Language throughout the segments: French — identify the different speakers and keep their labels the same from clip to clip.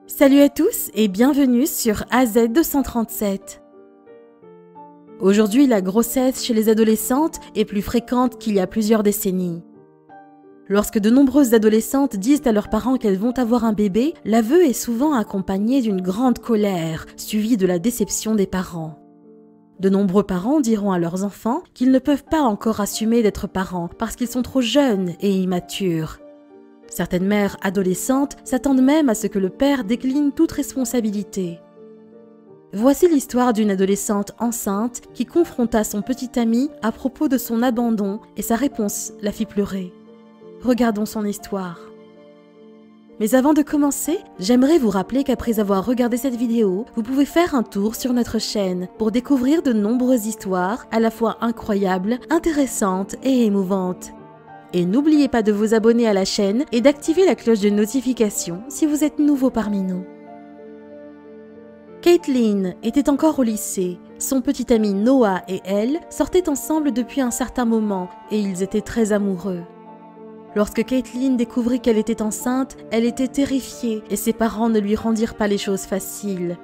Speaker 1: Salut à tous et bienvenue sur AZ237. Aujourd'hui, la grossesse chez les adolescentes est plus fréquente qu'il y a plusieurs décennies. Lorsque de nombreuses adolescentes disent à leurs parents qu'elles vont avoir un bébé, l'aveu est souvent accompagné d'une grande colère, suivie de la déception des parents. De nombreux parents diront à leurs enfants qu'ils ne peuvent pas encore assumer d'être parents parce qu'ils sont trop jeunes et immatures. Certaines mères adolescentes s'attendent même à ce que le père décline toute responsabilité. Voici l'histoire d'une adolescente enceinte qui confronta son petit ami à propos de son abandon et sa réponse la fit pleurer. Regardons son histoire. Mais avant de commencer, j'aimerais vous rappeler qu'après avoir regardé cette vidéo, vous pouvez faire un tour sur notre chaîne pour découvrir de nombreuses histoires à la fois incroyables, intéressantes et émouvantes. Et n'oubliez pas de vous abonner à la chaîne et d'activer la cloche de notification si vous êtes nouveau parmi nous. Caitlin était encore au lycée. Son petit ami Noah et elle sortaient ensemble depuis un certain moment et ils étaient très amoureux. Lorsque Caitlin découvrit qu'elle était enceinte, elle était terrifiée et ses parents ne lui rendirent pas les choses faciles.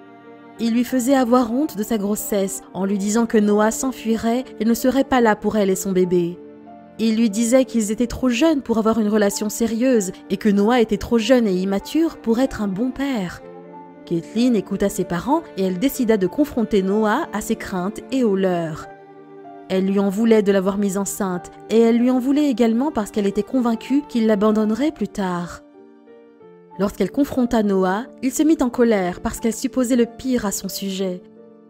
Speaker 1: Ils lui faisaient avoir honte de sa grossesse en lui disant que Noah s'enfuirait et ne serait pas là pour elle et son bébé. Il lui disait qu'ils étaient trop jeunes pour avoir une relation sérieuse et que Noah était trop jeune et immature pour être un bon père. Caitlin écouta ses parents et elle décida de confronter Noah à ses craintes et aux leurs. Elle lui en voulait de l'avoir mise enceinte et elle lui en voulait également parce qu'elle était convaincue qu'il l'abandonnerait plus tard. Lorsqu'elle confronta Noah, il se mit en colère parce qu'elle supposait le pire à son sujet.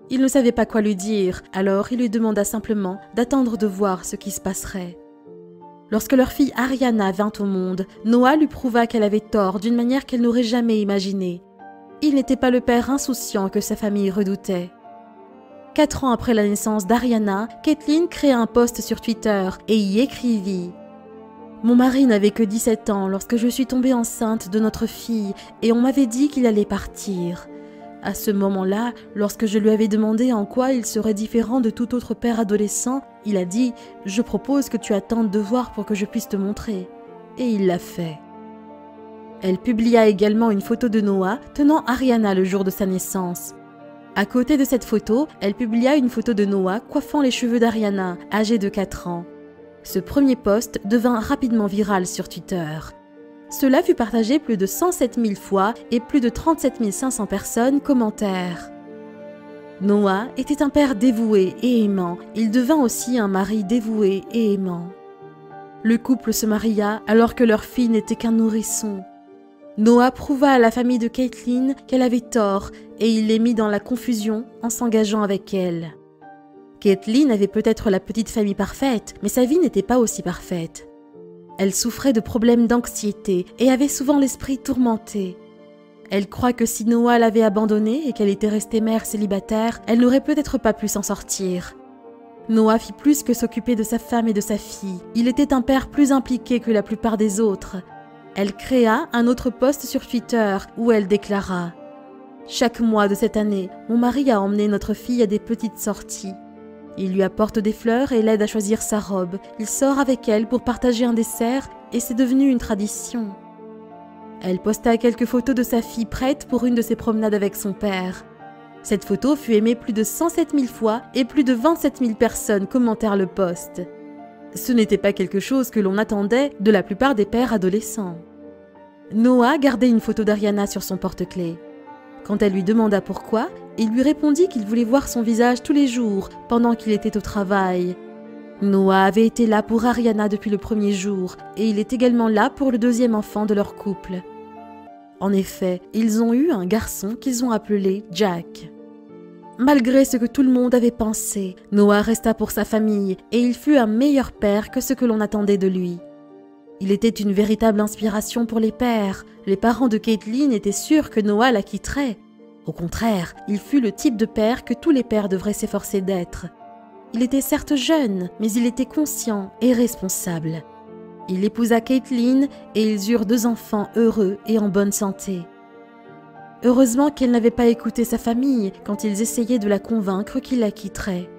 Speaker 1: Il ne savait pas quoi lui dire, alors il lui demanda simplement d'attendre de voir ce qui se passerait. Lorsque leur fille Ariana vint au monde, Noah lui prouva qu'elle avait tort d'une manière qu'elle n'aurait jamais imaginée. Il n'était pas le père insouciant que sa famille redoutait. 4 ans après la naissance d'Ariana, Caitlin créa un post sur Twitter et y écrivit « Mon mari n'avait que 17 ans lorsque je suis tombée enceinte de notre fille et on m'avait dit qu'il allait partir. À ce moment-là, lorsque je lui avais demandé en quoi il serait différent de tout autre père adolescent, il a dit « Je propose que tu attendes de voir pour que je puisse te montrer. » Et il l'a fait. Elle publia également une photo de Noah tenant Ariana le jour de sa naissance. À côté de cette photo, elle publia une photo de Noah coiffant les cheveux d'Ariana, âgée de 4 ans. Ce premier post devint rapidement viral sur Twitter. Cela fut partagé plus de 107 000 fois et plus de 37 500 personnes commentèrent. Noah était un père dévoué et aimant. Il devint aussi un mari dévoué et aimant. Le couple se maria alors que leur fille n'était qu'un nourrisson. Noah prouva à la famille de Caitlin qu'elle avait tort et il les mit dans la confusion en s'engageant avec elle. Caitlin avait peut-être la petite famille parfaite, mais sa vie n'était pas aussi parfaite. Elle souffrait de problèmes d'anxiété et avait souvent l'esprit tourmenté. Elle croit que si Noah l'avait abandonnée et qu'elle était restée mère célibataire, elle n'aurait peut-être pas pu s'en sortir. Noah fit plus que s'occuper de sa femme et de sa fille. Il était un père plus impliqué que la plupart des autres. Elle créa un autre post sur Twitter où elle déclara « Chaque mois de cette année, mon mari a emmené notre fille à des petites sorties. Il lui apporte des fleurs et l'aide à choisir sa robe. Il sort avec elle pour partager un dessert et c'est devenu une tradition. » Elle posta quelques photos de sa fille prête pour une de ses promenades avec son père. Cette photo fut aimée plus de 107 000 fois et plus de 27 000 personnes commentèrent le post. Ce n'était pas quelque chose que l'on attendait de la plupart des pères adolescents. Noah gardait une photo d'Ariana sur son porte-clés. Quand elle lui demanda pourquoi, il lui répondit qu'il voulait voir son visage tous les jours pendant qu'il était au travail. Noah avait été là pour Ariana depuis le premier jour et il est également là pour le deuxième enfant de leur couple. En effet, ils ont eu un garçon qu'ils ont appelé Jack. Malgré ce que tout le monde avait pensé, Noah resta pour sa famille et il fut un meilleur père que ce que l'on attendait de lui. Il était une véritable inspiration pour les pères. Les parents de Caitlin étaient sûrs que Noah la quitterait. Au contraire, il fut le type de père que tous les pères devraient s'efforcer d'être. Il était certes jeune, mais il était conscient et responsable. Il épousa Caitlin et ils eurent 2 enfants heureux et en bonne santé. Heureusement qu'elle n'avait pas écouté sa famille quand ils essayaient de la convaincre qu'il la quitterait.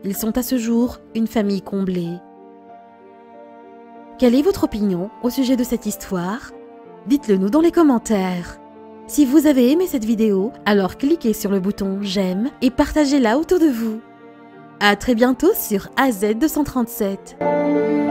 Speaker 1: Ils sont à ce jour une famille comblée. Quelle est votre opinion au sujet de cette histoire? Dites-le nous dans les commentaires. Si vous avez aimé cette vidéo, alors cliquez sur le bouton j'aime et partagez-la autour de vous. À très bientôt sur AZ237.